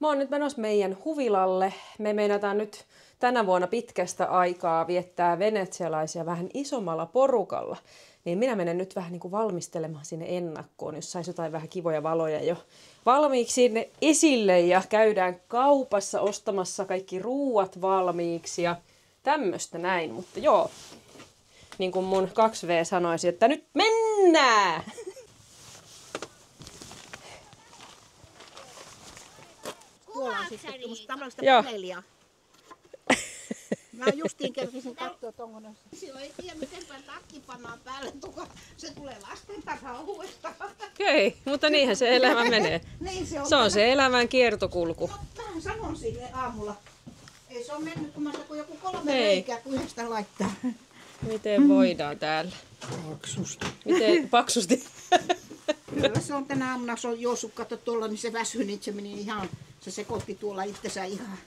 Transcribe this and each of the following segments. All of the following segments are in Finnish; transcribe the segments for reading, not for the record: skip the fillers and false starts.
Mä oon nyt menossa meidän huvilalle. Me meinataan nyt tänä vuonna pitkästä aikaa viettää venetsialaisia vähän isommalla porukalla. Niin minä menen nyt vähän niin kuin valmistelemaan sinne ennakkoon, jos saisi jotain vähän kivoja valoja jo valmiiksi sinne esille. Ja käydään kaupassa ostamassa kaikki ruuat valmiiksi ja tämmöistä näin. Mutta joo, niin kuin mun 2V sanoisi, että nyt mennään! Tuolla on sitten tuommoista tavallista Joo. paneelia. Mä justiin kerkisin katsoa tuonne. Silloin ei tiedä miten päin takki pannaan päälle, se tulee lasten takaa uudestaan. Okei, mutta niinhän se elämä menee. Niin se on. Se on se elämän kiertokulku. No, mä sanon sille aamulla. Ei se on mennyt kummasta kuin joku 3 Ei. reikää, kun yhdestä laittaa. Miten voidaan täällä? Paksusti. Miten paksusti? Kyllä se on tänä aamuna, se on juossut katso tuolla, niin se väsyi, niin se meni ihan, se sekoitti tuolla itsensä ihan.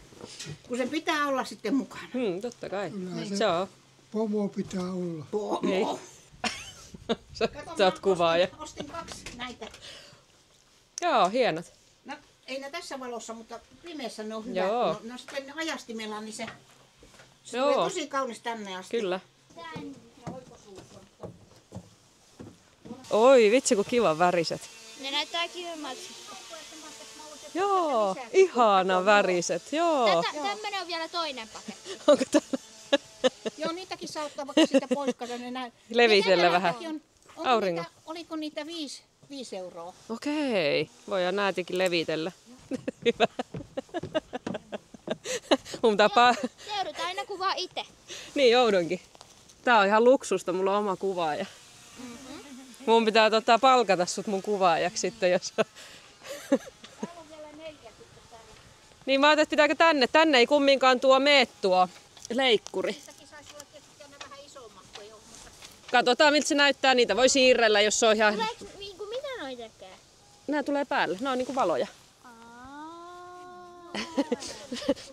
Kun sen pitää olla sitten mukana. Totta kai. Kyllä Se on. pomo pitää olla. Pomo. Sä oot kuvaaja. Ostin 2 näitä. Joo, hienot. No, ei ne tässä valossa, mutta pimeässä ne on hyvät. Joo. No sitten ajastimella, niin se Joo. tulee tosi kaunis tänne asti. Kyllä. Oi, vitsi kun kivan väriset. Ne näyttää kivemmalta. Joo, ihana väriset. Joo. Tämmönen on vielä toinen paketti. Onko täällä Joo, niitäkin saa ottaa vaikka siitä pois, kato ne näy. levitellä vähän? Auringon. Oliko niitä 5 euroa? Okei, voidaan näätikin levitellä. Hyvä. Mun tapaa. Joudut aina kuvaa itse. Niin joudunkin. Tää on ihan luksusta, mulla on oma kuvaaja. Mun pitää palkata sut mun kuvaajaksi sitten, jos... Niin mä ajattelin, että pitääkö tänne? Tänne ei kumminkaan mene tuo leikkuri. Niistäkin saisi olla tietysti aina vähän isommat kuin mutta... Katsotaan miltä se näyttää. Niitä voi siirrellä, jos se on ihan... Tuleeko, niinku, mitä noi tekee? Nää tulee päälle. Nää on niinku valoja. Aa.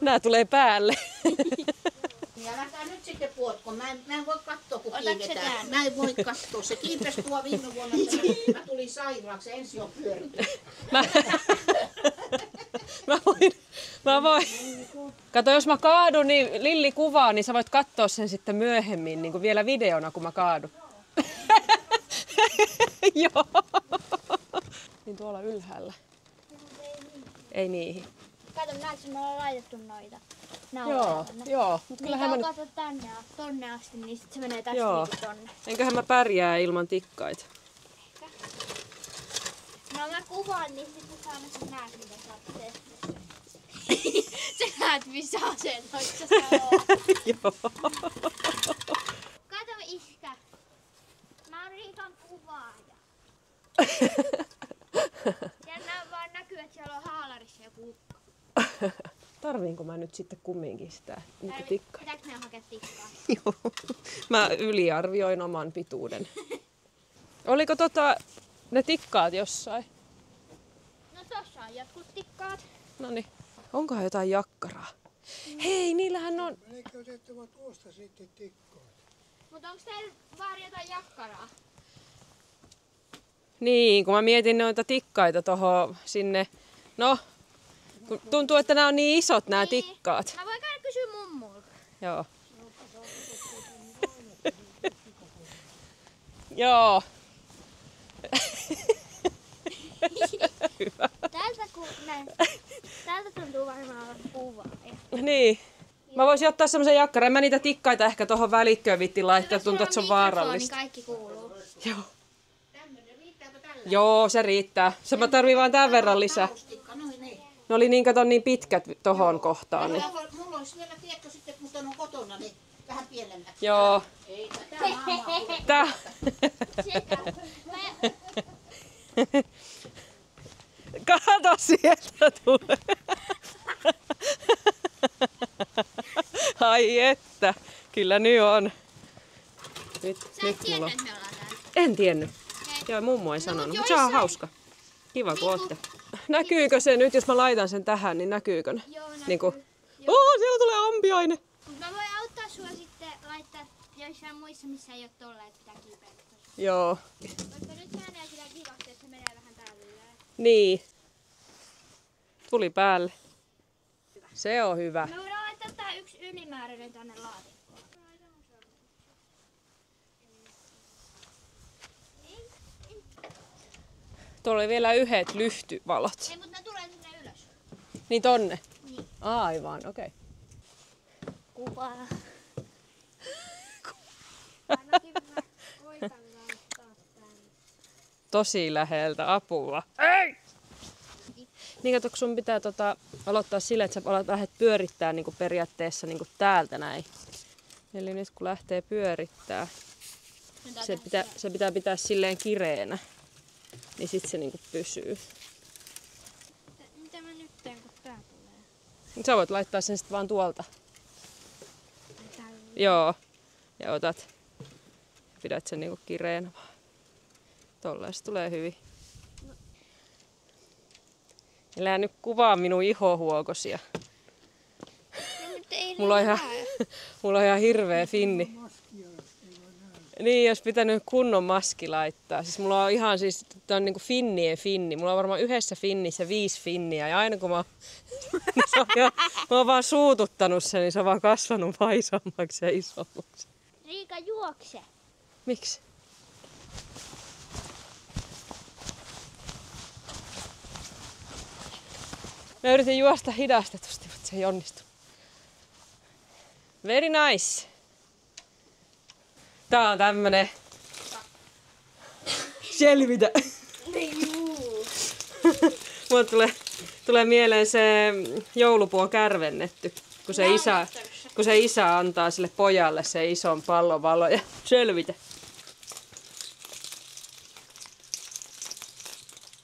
Nää tulee päälle. Ja älkää nyt sitten puotko. Mä en voi katsoa, kun Otatko se kiinnitetään. tänne? Mä en voi katsoa. Se kiipesi tuo viime vuonna, että mä tulin sairaaksi. Ensin on pyöritty. Mä voin. Kato, jos mä kaadun, niin Lilli kuvaa, niin sä voit katsoa sen sitten myöhemmin, niin kuin vielä videona, kun mä kaadun. Joo. Niin tuolla ylhäällä. Ei niihin. Kato, näetkö, me ollaan laitettu noita. Joo, joo. Mut Niitä kyllähän mä on nyt... kato tonne asti, niin sit se menee tästä Joo. niinku tonne. Enköhän mä pärjää ilman tikkaita. No mä kuvaan, niin sit sä aina sen näet, mitä sä oot tehnyt. Sä näet, missä asennoissa sä oot. Joo. Kato, iskä. Mä oon Riikan kuvaaja. Ja vaan näkyy, että siellä on haalarissa joku ukko. Tarviinko mä nyt sitten kumminkin sitä niinku tikkaa? Pitääkö me hakea tikkaa? Joo. Mä yliarvioin oman pituuden. Oliko ne tikkaat jossain? No tossa on jotkut tikkaat. Noniin. Onkohan jotain jakkaraa? Hei, niillähän on... Eikö otettava tuosta sitten tikkoon? Mutta onks teillä vaan jotain jakkaraa? Niin, kun mä mietin noita tikkaita sinne... No, kun tuntuu, että nämä on niin isot nämä tikkaat. Mä voin käydä kysyä mummulta. Joo. Joo. Hyvä. Täältä tuntuu varmaan olevan kuvaa. Niin. Mä voisin ottaa semmoisen jakkaran. Mä niitä tikkaita ehkä tohon välikköön vittiin laittaa. Tuntuu, että se on vaarallista. Niin kaikki kuuluu. Joo. Tämmönen, riittääkö tällä? Joo, se riittää. Se mä tarvii vaan tämän verran lisää. Taustikka, noin niin. Ne oli niin pitkät tohon kohtaan. Niin. Mulla olisi vielä, tiedätkö sitten, kun on kotona, niin vähän pienemmät. Joo. Ei, tää mamma on. Tää. Kato, sieltä tulee. Ai että, kyllä nyt on. Nyt Sä et mulla on. tiennyt, että me ollaan täällä. En tiennyt. Okei. Joo, mummo ei sanonut, mut mutta se on joissain- hauska. Kiva kun ootte. Näkyykö se nyt, jos mä laitan sen tähän, niin näkyykö ne? Joo, näkyy. Niinku. Joo. Siellä tulee ampiainen. Mut mä voin auttaa sua sitten laittaa joissain muissa, missä ei oo tolleen, että pitää kiipeillä. Joo. Koska nyt sehän ei sillä kivaksi, että se menee vähän tälleen. Niin. Tuli päälle. Se on hyvä. Me voidaan laittaa tää yksi ylimääräinen tänne laatikkoon. Tuolla oli vielä yhdet lyhtyvalot. Ei, mutta ne tulee sinne ylös. Niin tonne? Niin. Aivan, okei. Kuvaa. Tosi läheltä, apua. Ei! Niin kato, kun sun pitää aloittaa sillä, että sä lähdet pyörittää niin periaatteessa niin täältä näin. Eli nyt kun lähtee pyörittää, se pitää pitää silleen kireenä. Niin sit se niin pysyy. Mitä mä nyt teen, kun tää tulee? Sä voit laittaa sen sit vaan tuolta. Joo. Ja otat. Pidät sen niin kireenä vaan. Tolleen se tulee hyvin. Elää nyt kuvaa minun ihohuokosia. Mulla on ihan hirveä finni. Niin, jos pitänyt kunnon maski laittaa. Siis mulla on ihan siis, tää on niinku finnien finni. Mulla on varmaan yhdessä finnissä 5 finniä. Ja aina kun mä oon vaan suututtanut sen, niin se on vaan kasvanut vaisammaksi ja isommaksi. Riika, juokse. Miksi? Mä yritin juosta hidastetusti, mutta se ei onnistu. Very nice. Tää on tämmönen... Selvitä! Mulle tulee mieleen se joulupuon kärvennetty, kun se isä antaa sille pojalle se ison pallon valoja. Selvitä!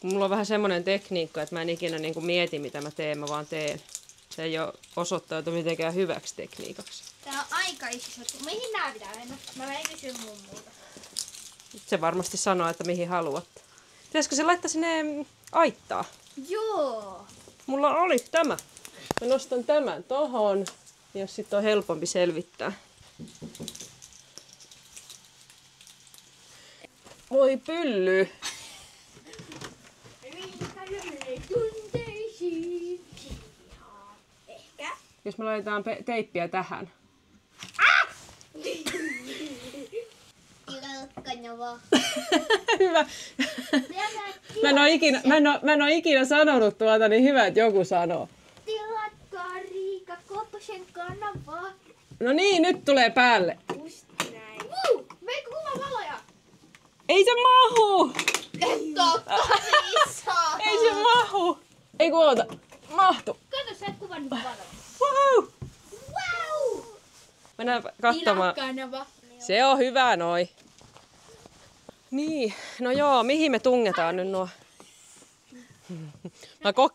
Mulla on vähän semmonen tekniikka, että mä en ikinä niinku mieti mitä mä teen, mä vaan teen. Se ei ole osoittautu mitenkään hyväksi tekniikaksi. Tää on aika iso. Mihin nää pitää mennä? Mä menen kysyä mummulta. Se varmasti sanoo, että mihin haluatte. Pitäisikö se laittaa sinne aittaa? Joo. Mulla oli tämä. Mä nostan tämän tohon, jos sit on helpompi selvittää. Voi pylly. Ehkä. Jos me laitetaan teippiä tähän. Hyvä. Mä en oo ikinä sanonut tuota, niin hyvä, että joku sanoo. Tilatkaa Riika Koposen kanavaa. No niin, nyt tulee päälle. Just näin. Veikko, kuva valoja. Ei se mahu! Totta iso. Ei se mahu! Ei kun oota. Mahtu. Kato, sä et kuvannut valoja. Wow! Wow! Mennään katsomaan. Tilakanava. Se on hyvä noi. Niin, no joo, mihin me tungetaan nyt nuo?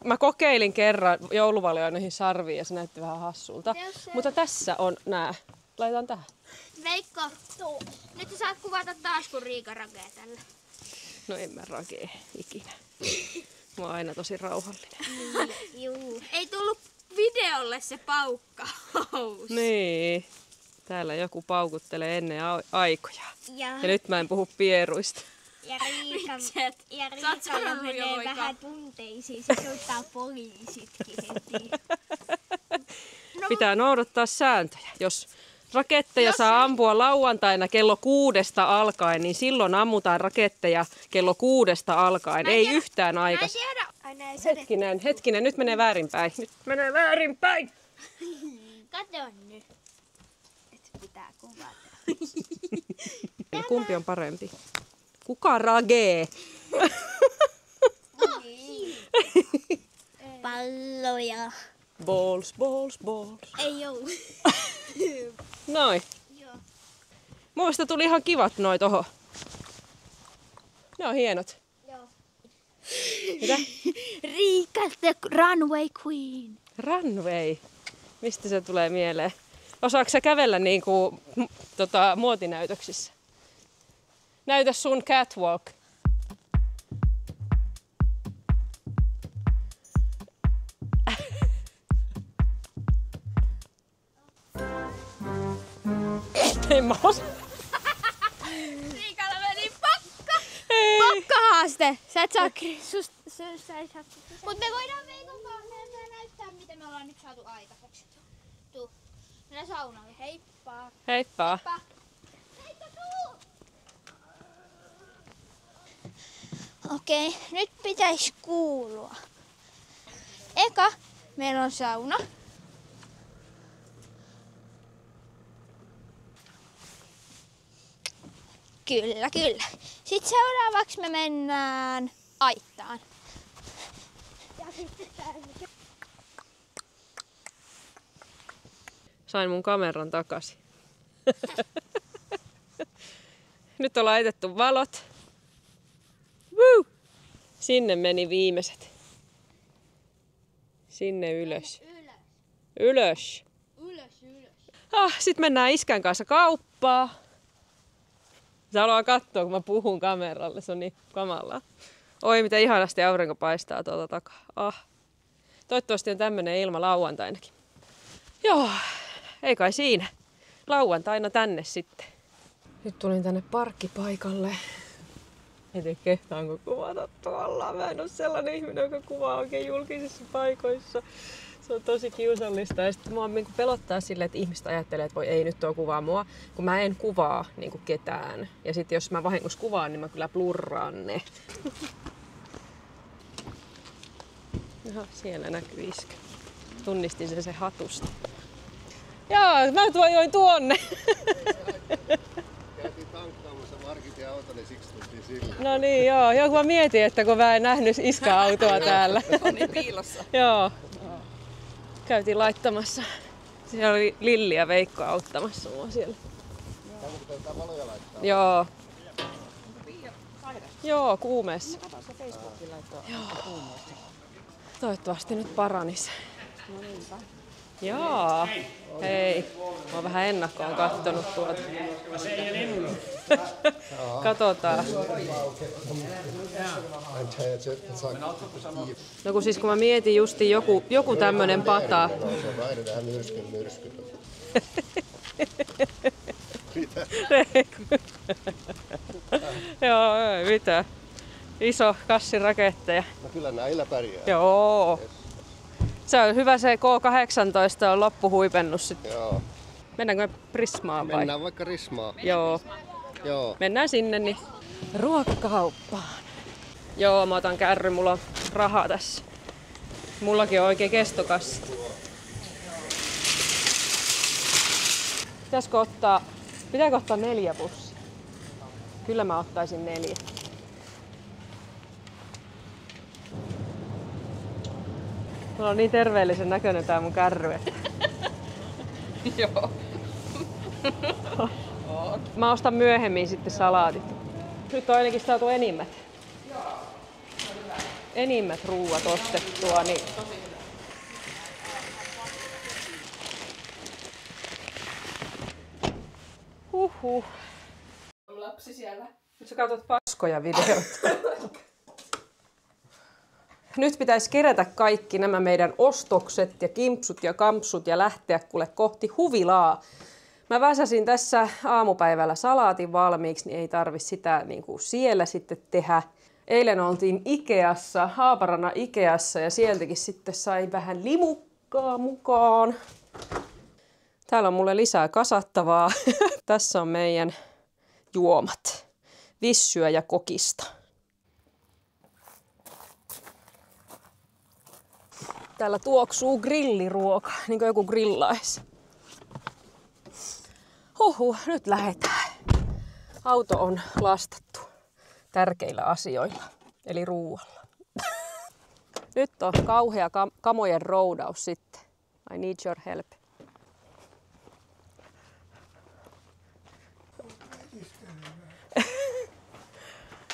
Mä kokeilin kerran jouluvalioja noihin sarviin ja se näytti vähän hassulta. Mutta tässä on nää. Laitetaan tähän. Veikko, nyt sä saat kuvata taas kun Riika rakee tällä. No en mä rakee ikinä. Mä oon aina tosi rauhallinen. Juu. Ei tullut videolle se paukkaus. Niin. Täällä joku paukuttelee ennen aikoja. Ja nyt mä en puhu pieruista. Riikalla menee vähän tunteisiin. Se soittaa poliisitkin heti. Pitää noudattaa sääntöjä. Jos raketteja saa ampua lauantaina kello 6 alkaen, niin silloin ammutaan raketteja kello 6 alkaen. Ei yhtään aikaisin. Hetkinen, nyt menee väärinpäin. Kato nyt. Et pitää kuvata. Kumpi on parempi? Kuka ragee? Palloja. Balls. Ei oo. Noin. Joo. Muista tuli ihan kivat noi toho. Ne on hienot. Joo. Mitä? Riika the Runway Queen. Runway. Mistä se tulee mieleen? Osaatko sä kävellä niinku muotinäytöksissä? Näytä sun catwalk. En mä osaa. Riikalla meni pakka. Ei. Pakkahaaste. Sä et saa Mut me voidaan Veikon kanssa näyttää, miten me ollaan ollaan nyt saatu aikaiseksi. Tuu. Mennään saunalle. Heippa. Heippa. Heippa tuu. Okei, nyt pitäisi kuulua. Eka, meillä on sauna. Kyllä, kyllä. Sitten seuraavaksi me mennään aittaan. Ja sitten tänne. Sain mun kameran takaisin. Nyt on laitettu valot. Woo! Sinne meni viimeiset. Sinne ylös. Ylös. Sitten mennään iskän kanssa kauppaan. Se haluaa katsoa, kun mä puhun kameralle. Se on niin kamalaa. Oi, miten ihanasti aurinko paistaa tuolta takaa. Toivottavasti on tämmönen ilma lauantainakin. Joo, ei kai siinä. Lauantaina tänne sitten. Nyt tulin tänne parkkipaikalle. En tiedä kehtaanko kuvata tuolla. Mä en ole sellainen ihminen, joka kuvaa oikein julkisissa paikoissa. Se on tosi kiusallista. Ja sitten mua niin pelottaa silleen, että ihmiset ajattelee, että voi ei nyt tuo kuvaa mua. Kun mä en kuvaa niin ketään. Ja sitten jos mä vahingossa kuvaan, niin mä kyllä blurraan ne. Jaha, siellä näkyy iskä. Tunnistin sen hatusta. Jaa, mä tuojoin tuonne. Käytiin tankkaamassa Markitin auto, niin siksi tultiin sille. No niin, joo. Joo, kun mä mietin, että kun mä en nähnyt iska-autoa täällä. On niin piilossa. Joo. Käytiin laittamassa. Siellä oli Lilli ja Veikko auttamassa mua siellä. Onko pitää valoja laittaa? Joo. Joo, kuumeessa. Kato se Facebookin laittoi kuumeessa. Toivottavasti nyt paranis. No niinpä. Joo. Hei. Mä oon vähän ennakkoon kattonut tuota. Katsotaan. No kun siis kun mä mietin justi joku tämmönen pata. Se on aina tähän myrsky. Joo, ei mitään. Iso kassi raketteja. No kyllä näillä pärjää. Joo. Se on hyvä, se K18 on loppuhuipennus sitten. Joo. Mennäänkö me Prismaan vai? Mennään vaikka Rismaan. Joo. Joo. Mennään sinne niin ruokakauppaan. Joo, mä otan kärry, mulla on rahaa tässä. Mullakin on oikein kestokassi. Pitääkö ottaa 4 bussia? Kyllä mä ottaisin 4. Mulla on niin terveellisen näköinen tää mun kärry. Joo. Mä ostan myöhemmin sitten salaatit. Nyt on ainakin saatu enimmät ruuat ostettua. Niin. Huhhuh. Lapsi siellä. Nyt sä katsot paskoja videoita. Nyt pitäisi kerätä kaikki nämä meidän ostokset ja kimpsut ja kampsut ja lähteä kuule kohti huvilaa. Mä väsäsin tässä aamupäivällä salaatin valmiiksi, niin ei tarvi sitä niin kuin siellä sitten tehdä. Eilen oltiin Ikeassa, Haaparana Ikeassa ja sieltäkin sitten sai vähän limukkaa mukaan. Täällä on mulle lisää kasattavaa. Tässä on meidän juomat. Vissyä ja kokista. Täällä tuoksuu grilliruoka, niin kuin joku grillaisi. Nyt lähdetään. Auto on lastattu tärkeillä asioilla, eli ruualla. Nyt on kauhea kamojen roudaus sitten. I need your help.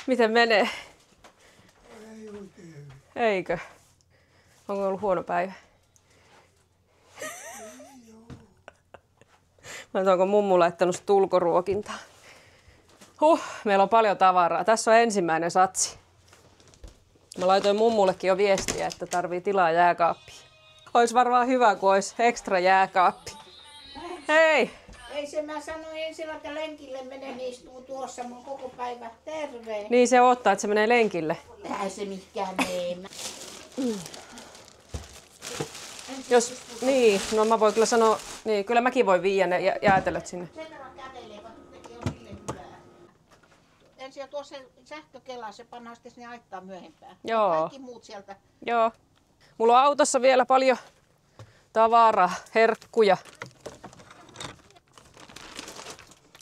Miten menee? Ei oikein hyvin. Eikö? Onko ollut huono päivä? Onko mummu laittanut ulkoruokintaa? Meillä on paljon tavaraa. Tässä on ensimmäinen satsi. Mä laitoin mummullekin jo viestiä, että tarvii tilaa jääkaappiin. Ois varmaan hyvä, kun olisi ekstra jääkaappi. Hei! Ei se, mä sanoin ensin, että lenkille menen, niin istuu tuossa mun koko päivä terve. Niin se odottaa, että se menee lenkille. Eihän se mikään mene. Jos, niin, no mä voin kyllä sanoa, niin kyllä mäkin voin viiä ne jäätelöt sinne. Sen verran kävelee, kun nekin on sille hyvää. Ensin tuossa sähkökela, se pannaan sitten sinne aittaa myöhempään. Joo. Kaikki muut sieltä. Joo. Mulla on autossa vielä paljon tavaraa, herkkuja.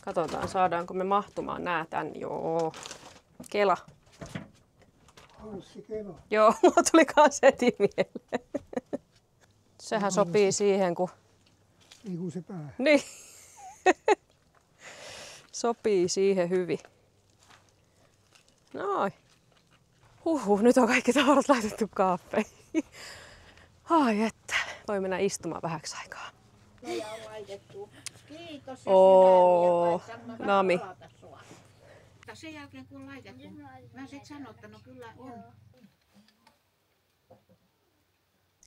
Katsotaan, saadaanko me mahtumaan nää tän. Joo. Kela. Hanssikelo. Joo, mulla tuli kans heti mieleen. Sehän sopii siihen, kun... Niin se pää. Niin. Sopii siihen hyvin. Noin. Nyt on kaikki tavarat laitettu kaappeihin. Ai että. Voi mennä istumaan vähäksi aikaa. No ja on laitettu. Kiitos ja Oo, sydämiä. nami. Ja sen jälkeen kun on laitettu, mä sit sanon, että no kyllä on.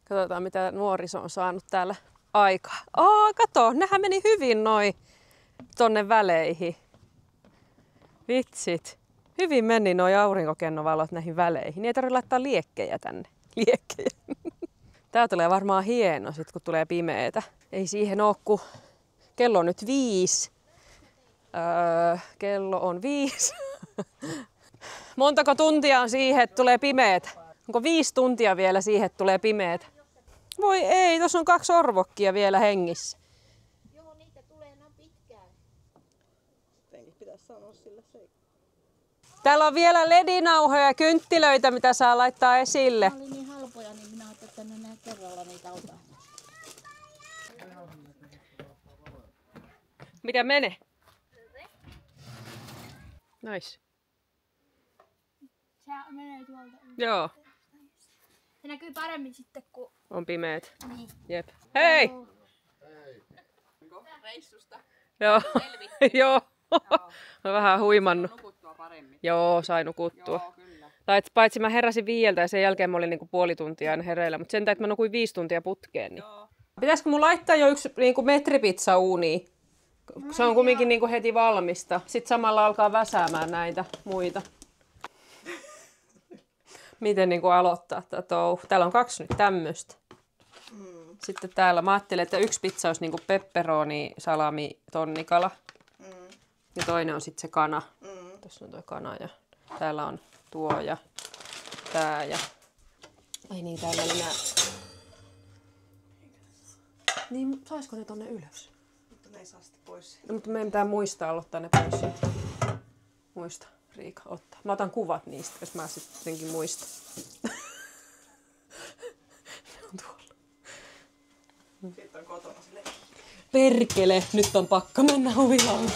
Katsotaan mitä nuoriso on saanut täällä aikaa. Kato, nehän meni hyvin noin tonne väleihin. Vitsit. Hyvin meni noi aurinkokennovalot näihin väleihin. Niin ei tarvitse laittaa liekkejä tänne. Liekkejä. Tää tulee varmaan hieno sit kun tulee pimeetä. Ei siihen oo kun... Kello on nyt 5. Kello on 5. Montako tuntia on siihen, että tulee pimeetä? Onko 5 tuntia vielä siihen, että tulee pimeetä? Voi ei, tuossa on 2 orvokkia vielä hengissä. Joo, niitä tulee noin pitkään. Täällä on vielä ledinauhoja ja kynttilöitä, mitä saa laittaa esille. Ne oli niin halpoja, niin minä ajattelin, että ne näin kerralla niitä otan. Mitä menee? Nice. Se menee tuolta. Joo, Se näkyy paremmin sitten, kun... on pimeet. Niin. Jep. Hei! Reissusta. Joo. Joo. Mä vähän huimannut. Nukuttua paremmin. Joo, sai nukuttua. Joo, kyllä. Tai paitsi mä heräsin 5 ja sen jälkeen mä olin niinku puoli tuntia aina hereillä, mutta sen takia, että mä nukuin 5 tuntia putkeen. Niin. Pitäisikö mun laittaa jo yksi niinku metripizza uuniin? Se on kumminkin niinku heti valmista. Sitten samalla alkaa väsäämään näitä muita. Miten niinku aloittaa tätä touhu? Täällä on 2 nyt tämmöistä. Sitten täällä mä ajattelin, että yksi pizza olisi niinku pepperoni, salami, tonnikala. Ja toinen on sitten se kana. Tuossa on tuo kana ja täällä on tuo ja tää ja... Ai niin, täällä oli nää. Niin, saisiko ne tonne ylös? Mutta ne ei saa sitä pois. No, mutta meidän pitää muistaa aloittaa ne pois. Muista, Riika, ottaa. Mä otan kuvat niistä, jos mä sitten jotenkin muistan. Ne on tuolla. Sitten on kotona silleen. Perkele, nyt on pakko mennä huvilaan.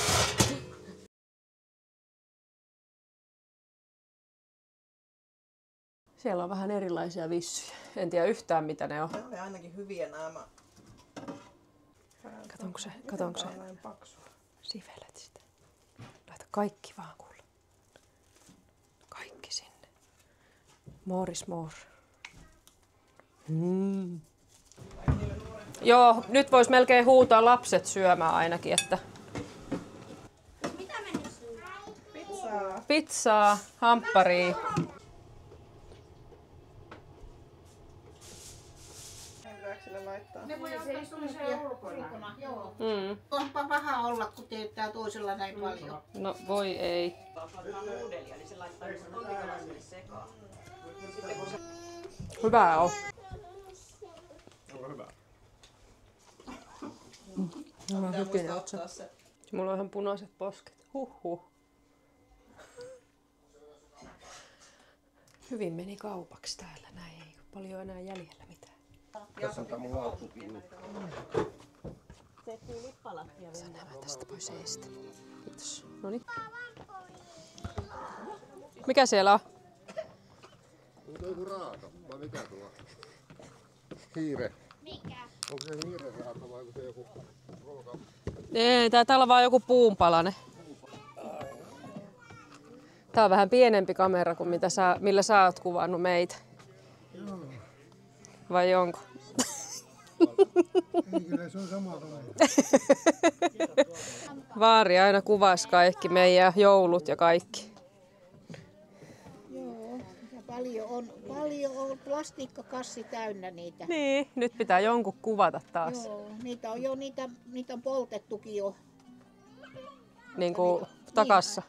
Siellä on vähän erilaisia vissyjä. En tiedä yhtään mitä ne on. Ne oli ainakin hyviä nämä. Katonko se? Näin paksua. Sivelet sitä. Laita kaikki vaan kuule. Kaikki sinne. More is more. Joo, nyt vois melkein huutaa lapset syömään ainakin, että... Mitä menisi? Pizzaa. Pizzaa, hampparia. Pitääkö sille laittaa? Ne voi ottaa semmoisia ulkona. Joo. Mm. Onpa vähän olla, kun teettää toisella näin paljon. No voi ei. Hyvää on. Onko hyvä? Pitää muistaa ottaa se. Mulla on ihan punaiset posket. Huhhuh. Hyvin meni kaupaksi täällä. Näin ei ole paljon enää jäljellä mitään. Tässä on tää mun laukkukin. Sä nämä tästä pois eestä. Kiitos. Noniin. Mikä siellä on? Onko joku raaka vai mikä tuo? Hiire. Mikä? Onko se hiiren raaka vai onko se joku ruoka? Ei, täällä on vaan joku puunpalanen. Tää on vähän pienempi kamera kuin millä sä oot kuvannut meitä. Vai onko? Ei, kyllä se on sama kamera. Vaari aina kuvasi kaikki meidän joulut ja kaikki. Joo, ja paljon paljon plastiikkakassi täynnä niitä. Niin, nyt pitää jonkun kuvata taas. Joo, niitä on jo niitä on poltettukin jo. Niin kuin takassa.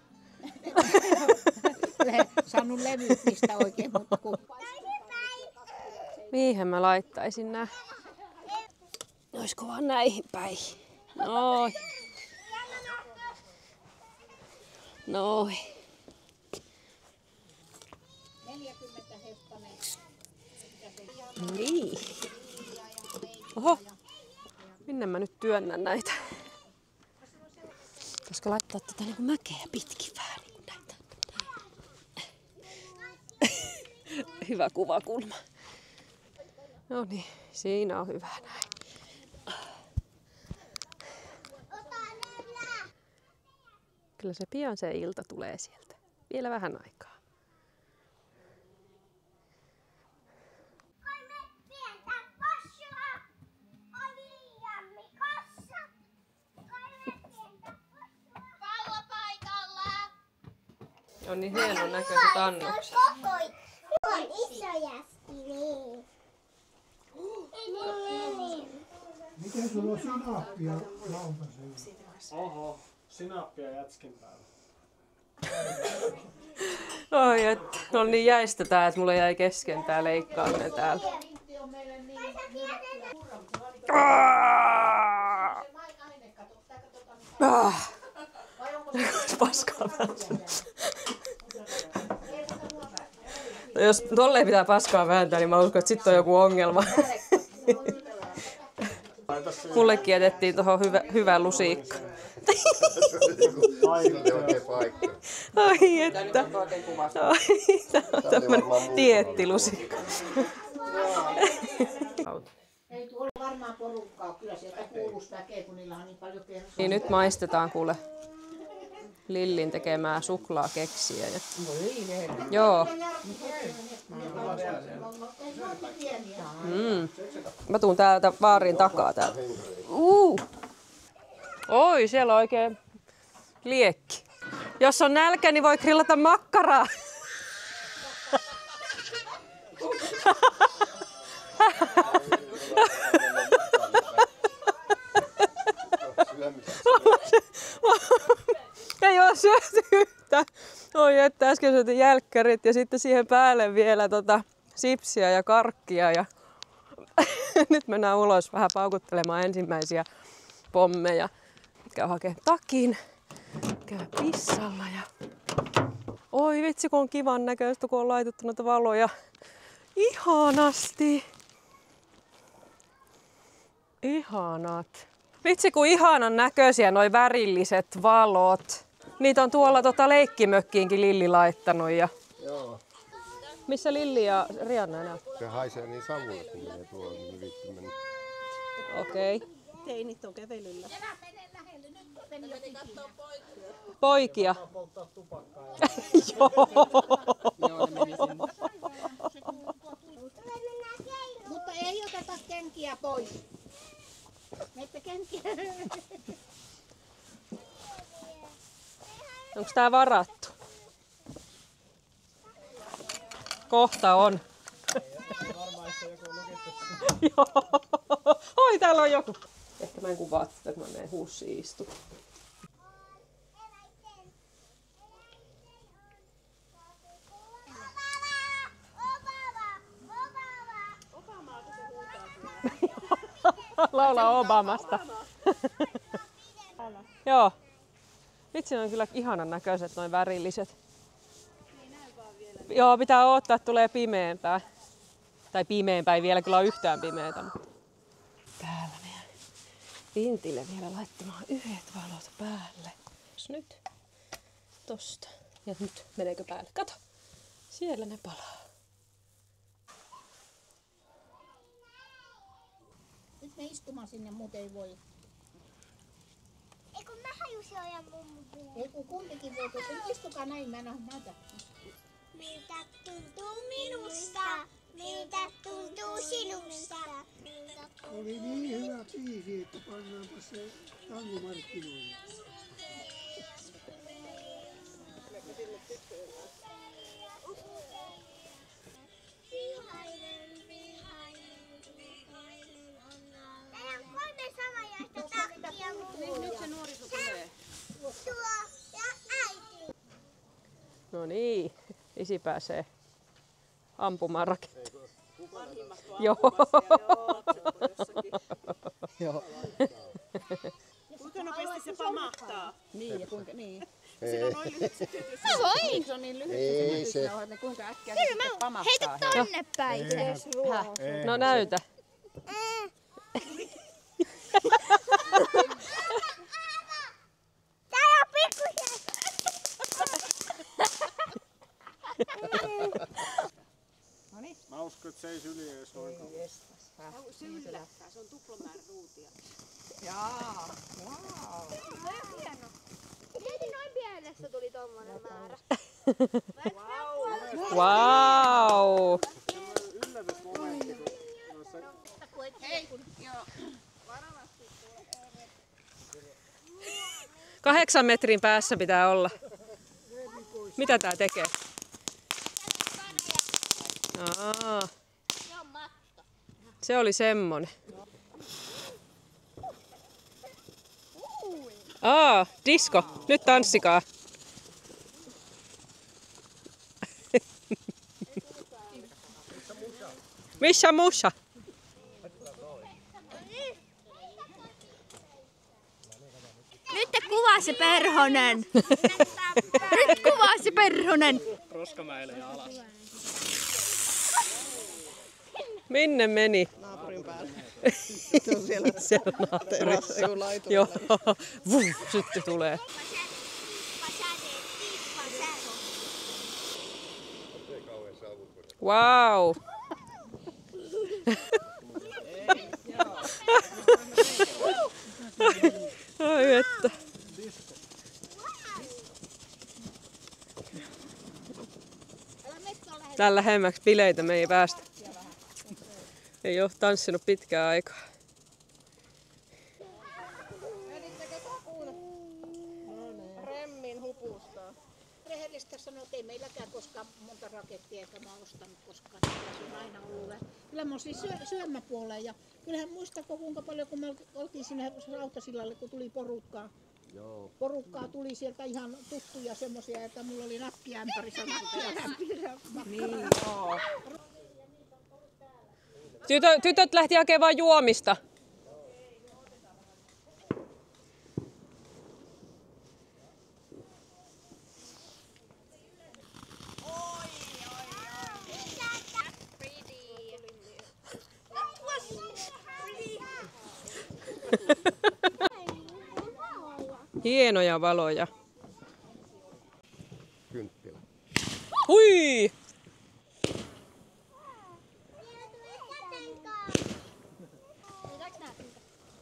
Saanut levyt mistä oikein, mutta kun... Mihin mä laittaisin nää? Oisko vaan näihin päihin? Noin. Noin. 40 hehtanen. Niin. Oho. Minne mä nyt työnnän näitä? Koska laittaa tätä niinku mäkeä pitkin vähän niinku näitä. Hyvä kuvakulma. No niin, siinä on hyvä näin. Kyllä se pian se ilta tulee sieltä. Vielä vähän aikaa. On niin hienon näköiset annokset. On isojasti, niin. Miten sulla on sinappia lautasella? Oho, sinappia jätskin päällä. Oi, että on niin jäistä tää, että mulla jäi kesken tää leikkaaminen täällä. Paskaa vääntää. Jos tolleen pitää paskaa vääntää, niin mä uskon, että sitten on joku ongelma. Mullekin jätettiin tohon hyvä lusiikka. Ai että. Tää on tämmönen dieettilusikka. Ei tuolla varmaan porukkaa, kyllä sieltä kuuluisi väkeä, kun niillä on niin paljon persoonaa. Niin nyt maistetaan kuule Lillin tekemää suklaakeksiä. Ja... Joo. Mä tuun täältä vaarin takaa täältä. Oi, siellä on oikein liekki. Jos on nälkä, niin voi grillata makkaraa. Ei ole syöty yhtään. Oi, että äsken syöty jälkkärit ja sitten siihen päälle vielä sipsiä ja karkkia. Ja nyt mennään ulos vähän paukuttelemaan ensimmäisiä pommeja. Käy hakemaan takin. Käy pissalla ja... Oi vitsi, kun on kivan näköistä, kun on laitettu noita valoja. Ihanasti. Ihanat. Vitsi, kun ihanan näköisiä noi värilliset valot. Niitä on tuolla leikkimökkiinkin Lilli laittanut. Ja... Joo. Missä Lilli ja Rianna enää? Se haisee niin savulle, kun menee tuolla, niin viitti mennä. Okei. Teinit on kävelyllä. Poikia. Mutta ei oteta kenkiä pois. Että kenkiä. Onko tää varattu? Kohta on. Oi, täällä on joku. Ehkä mä en kuvaa tätä, kun mä menen huussiin istumaan. Laulaa Obamasta. Joo. Vitsi, on kyllä ihanan näköiset noin värilliset. Joo, pitää odottaa, että tulee pimeämpää. Tai pimeämpää, ei vielä kyllä ole yhtään pimeätä. Mutta... Täällä meidän vintille vielä laittamaan yhdet valot päälle. Nyt tosta. Ja nyt meneekö päälle? Kato! Siellä ne palaa. Nyt me istumaan sinne, muuten ei voi. Ei kun mä hajusin ajan mummun vielä. Ei kun kumpikin voi, kun istukaa näin, mä en näytä. Miltä tuntuu minusta? Miltä tuntuu sinusta? Oli niin hyvä biisi, että pannaanpa se tangomarkkinoille. Isi pääsee ampumaan rakettia. Joo. Joo. Kuinka nopeasti se pamahtaa? Niin, ja kuinka, niin. Siinä on noin lyhyt se tytys. Voi! Se on niin lyhyt, Ei se. että kuinka äkkiä se sitten pamahtaa. Heitä tonne päin. No näytä. Täällä on pikkusen. Mä uskon, että se ei syliä edes noin kauan. Se yllättää, se on tuplamäärä ruutia. Jaa, wow. Mietin noin pienestä tuli tommonen määrä. Wow. Semmoinen yllätysmomentti, kun noissa... Hei, joo. 8 metrin päässä pitää olla. Mitä tää tekee? Aa, Se on matto. se oli semmonen. Disco. Nyt tanssikaa. Missä musa? Nyt kuvaa se perhonen. Nyt kuvaa se perhonen. Roskamäelle ja alas. Minne meni? Naapurin päällä. Se on siellä naapureissa. Joo, sitten tulee. Wow. Ai että. Tän lähemmäksi bileitä me ei päästä. Ei oo tanssinut pitkään aikaa. Remmin hupustaa. Rehellistä sanoa, että ei meilläkään koskaan monta rakettia eikä mä ostanut koskaan. Se on aina ollut. Kyllä mä oon siis syömäpuoleen ja kyllähän muistako kuinka paljon kun me oltiin siinä Rautasillalle kun tuli porukkaa. Joo. Porukkaa tuli sieltä ihan tuttuja semmosia, että mulla oli nakkiämpärissä nakkiämpärissä. Niin, joo. Tytöt lähti hakemaan juomista. Hienoja valoja. Kynttilä. Hui!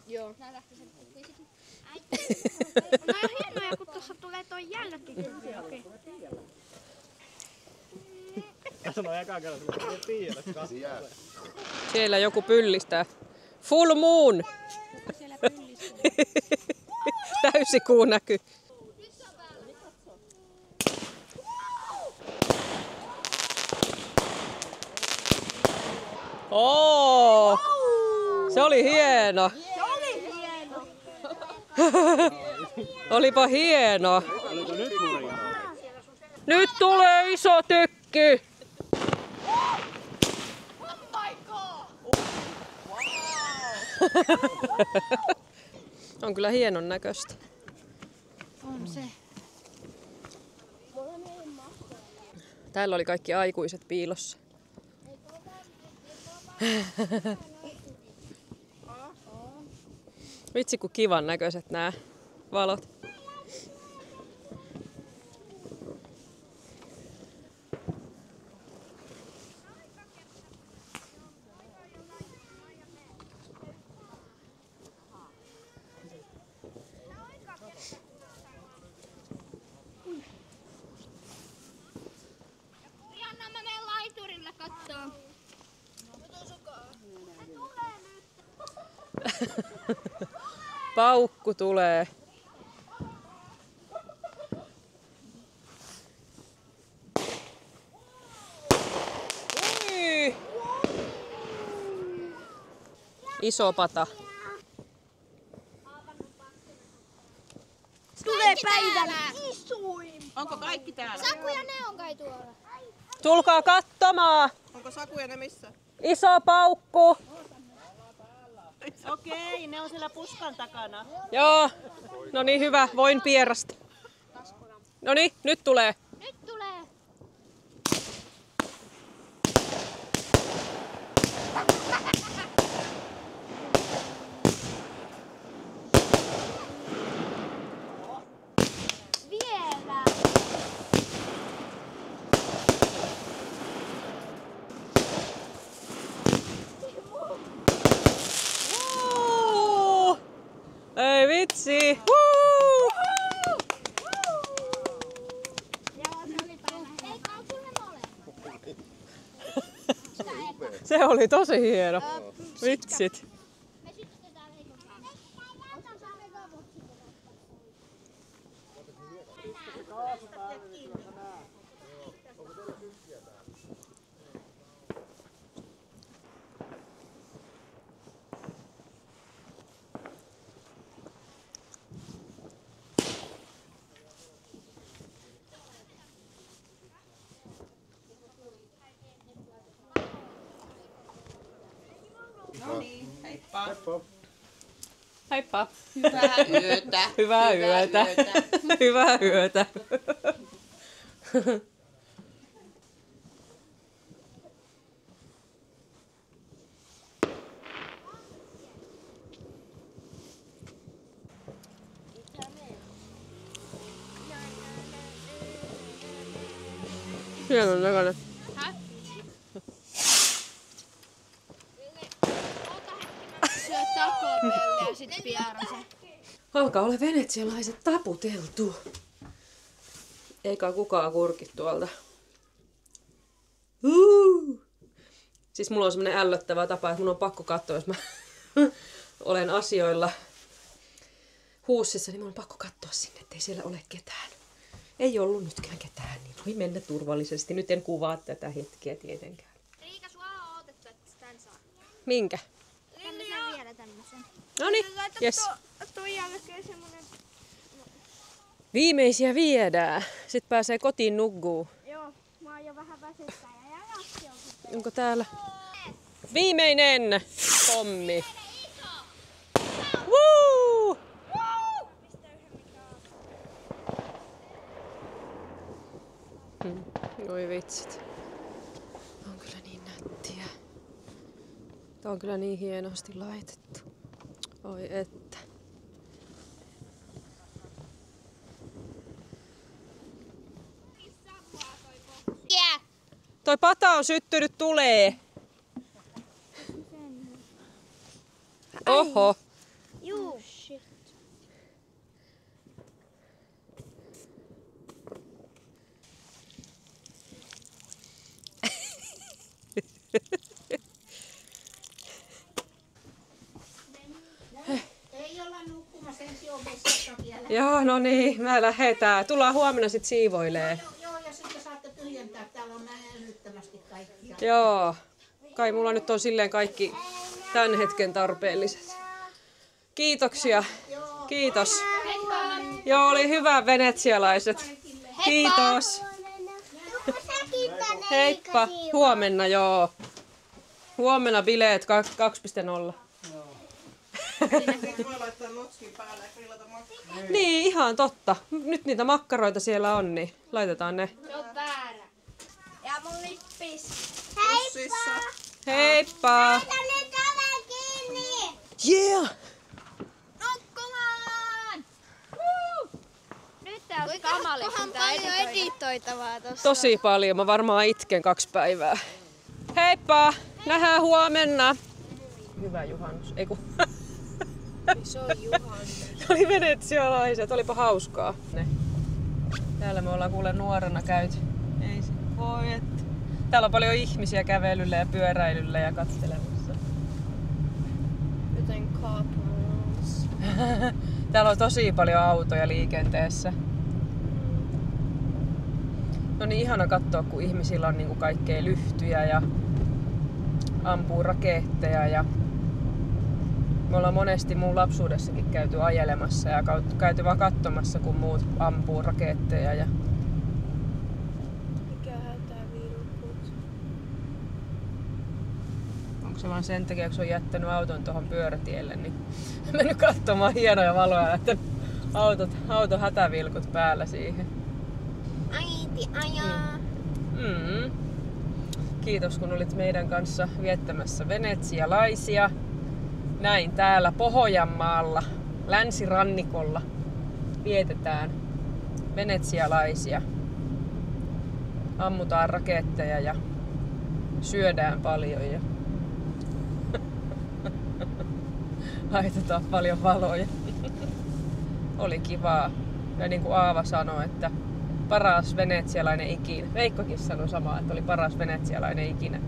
Joo. Nää lähti sen sitten. Nää on hienoja, kun tuossa tulee toi jälkikin. Okei. Mä sanoin ekaa kerran, että en tiedä, että katsotaan. Siellä joku pyllistää. Full moon! Täysikuu näkyy. Oo! Se oli hieno. Olipa hieno. Oliko nyt hurjaa? Nyt tulee iso tykky. On kyllä hienon näköistä. On se. Täällä oli kaikki aikuiset piilossa. Vitsi kun kivan näköiset nämä valot. Janna, mä menen laiturille kattoo. Paukku tulee. Ui! Iso pata. Tulee päivällä. Onko kaikki täällä? Saku ja ne on kai tuolla. Tulkaa katsomaan. Onko sakuja ne missä? Iso paukku. Okei, ne on siellä puskan takana. Joo. No niin, hyvä. Voin pierasta. No niin, nyt tulee. Nyt tulee. Vielä. Ei vitsi. Joo, se oli päällä. Eikä ole sulle molemmat. Se oli tosi hieno. Vitsit. Me sytytetään heikompaa. Otan saamme robotsin. Heippa. Hyvää yötä. Hyvää yötä. Hyvää yötä. Hienon näköinen. Syö takopelle ja sit pierase. Alkaa olla venetsialaiset taputeltu. Eikä kukaan kurki tuolta. Siis mulla on semmonen ällöttävä tapa, että mun on pakko katsoa, jos mä olen asioilla huussissa, niin mun on pakko katsoa sinne, ettei siellä ole ketään. Ei ollut nytkään ketään, niin voi mennä turvallisesti. Nyt en kuvaa tätä hetkeä tietenkään. Riika, sua on odotettu, että tän saa. Minkä? Tämmösen vielä tämmösen. Noniin, jes. Toi jälkeen semmonen... Viimeisiä viedään. Sitten pääsee kotiin nukkuun. Joo, mä oon jo vähän väsyttää ja jaksi on sitten. Onko täällä? Viimeinen pommi. Woo! Oi vitsit. On kyllä niin nättiä. Tää on kyllä niin hienosti laitettu. Oi että. Yeah. Toi pata on syttynyt tulee. Oho. Juu. Ei olla nukkumassa ensi ovessa vielä. Joo, no niin, mä lähetään. Tullaan huomenna sit siivoilee. Joo, ja sitten saatte tyhjentää. Täällä on näin älyttömästi kaikkia. Joo. Kai mulla nyt on silleen kaikki tämän hetken tarpeelliset. Kiitoksia. Kiitos. Joo, oli hyvä venetsialaiset. Kiitos. Heippa. Huomenna, joo. Huomenna bileet 2.0. Voi laittaa notskin päälle ja grillata makkaroita. Niin, ihan totta. Nyt niitä makkaroita siellä on, niin laitetaan ne. Se on väärä. Ja mun lippis. Pussissa. Heippa! Tänne tavan kiinni! Yeah! Nukkumaan! Nyt tää on kamalista tää editoitavaa tossa. Tosi paljon. Mä varmaan itken 2 päivää. Heippa! Nähdään huomenna. Hyvä juhannus. Eiku. Se on juhannus. Oli venetsialaiset. Olipa hauskaa. Täällä me ollaan kuule nuorena käyty. Ei se voi että. Täällä on paljon ihmisiä kävelyllä ja pyöräilyllä ja katselemassa. Joten couples. Täällä on tosi paljon autoja liikenteessä. No niin ihana katsoa, kun ihmisillä on niinku kaikkea lyhtyjä ja ampuu raketteja. Ja me ollaan monesti mun lapsuudessakin käyty ajelemassa ja käyty vaan katsomassa, kun muut ampuu raketteja. Ja Mikähän tää viiru Se vaan sen takia, kun se on jättänyt auton tuohon pyörätielle, niin mennyt katsomaan hienoja valoja ja jättänyt auton hätävilkut päällä siihen. Äiti ajaa. Kiitos kun olit meidän kanssa viettämässä venetsialaisia. Näin täällä Pohjanmaalla, länsirannikolla vietetään venetsialaisia. Ammutaan raketteja ja syödään paljon ja laitetaan paljon valoja. Oli kivaa. Ja niin kuin Aava sanoi, että paras venetsialainen ikinä. Veikkokin sanoi samaa, että oli paras venetsialainen ikinä.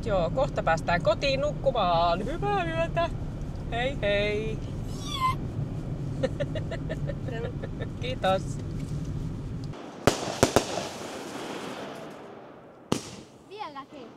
Joo, kohta päästään kotiin nukkumaan. Hyvää yötä. Hei hei. Kiitos. Vieläkin.